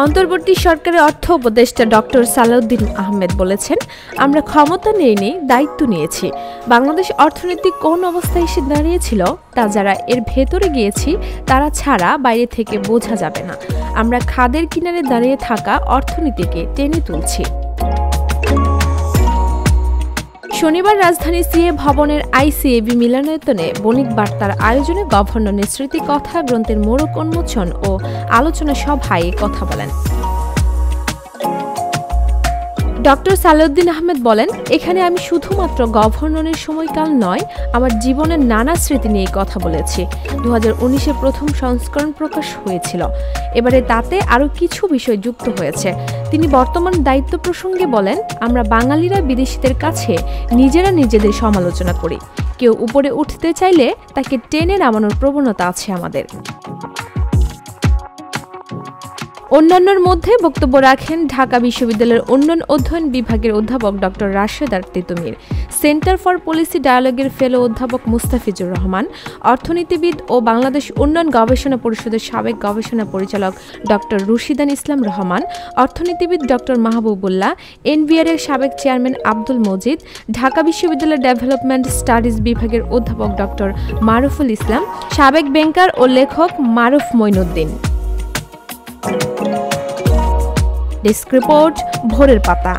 অন্তর্বর্তী সরকারের অর্থ উপদেষ্টা ডক্টর সালাউদ্দিন আহমেদ বলেছেন, আমরা ক্ষমতা নেইনি, দায়িত্ব নিয়েছি। বাংলাদেশ অর্থনীতি কোন অবস্থায় এসে দাঁড়িয়েছিল তা যারা এর ভেতরে গিয়েছি তারা ছাড়া বাইরে থেকে বোঝা যাবে না। আমরা খাদের কিনারে দাঁড়িয়ে থাকা অর্থনীতিকে টেনে তুলছি। শনিবার রাজধানী সিএ ভবনের আইসিএবি মিলনায়তনে বণিক বার্তার আয়োজনে গভর্নরের স্মৃতিকথা গ্রন্থের মোড়ক উন্মোচন ও আলোচনা সভায় কথা বলেন ডক্টর সালাউদ্দিন আহমেদ বলেন, এখানে আমি শুধুমাত্র গভর্নরের সময়কাল নয়, আমার জীবনের নানা স্মৃতি নিয়ে কথা বলেছি। 2019-এ প্রথম সংস্করণ প্রকাশ হয়েছিল, এবারে তাতে আরও কিছু বিষয় যুক্ত হয়েছে। তিনি বর্তমান দায়িত্ব প্রসঙ্গে বলেন, আমরা বাঙালিরা বিদেশিদের কাছে নিজেরা নিজেদের সমালোচনা করি। কেউ উপরে উঠতে চাইলে তাকে টেনে নামানোর প্রবণতা আছে আমাদের। অন্যান্যর মধ্যে বক্তব্য রাখেন ঢাকা বিশ্ববিদ্যালয়ের উন্নয়ন অধ্যয়ন বিভাগের অধ্যাপক doctor Rasheda Titumir, centre for policy ডায়ালগের ফেলো অধ্যাপক মুস্তাফিজুর রহমান, অর্থনীতিবিদ ও বাংলাদেশ উন্নয়ন গবেষণা পরিষদের সাবেক গবেষণা পরিচালক ডক্টর রুশিদান ইসলাম রহমান, অর্থনীতিবিদ ডক্টর মাহবুবুল্লাহ, এনবিআর-এর সাবেক চেয়ারম্যান আব্দুল মজিদ, ঢাকা বিশ্ববিদ্যালয়ের ডেভেলপমেন্ট স্টাডিজ বিভাগের অধ্যাপক ডক্টর মারুফুল ইসলাম, সাবেক ব্যাংকার ও লেখক মারুফ মঈনুদ্দিন। ডেস্ক রিপোর্ট, ভোরের পাতা।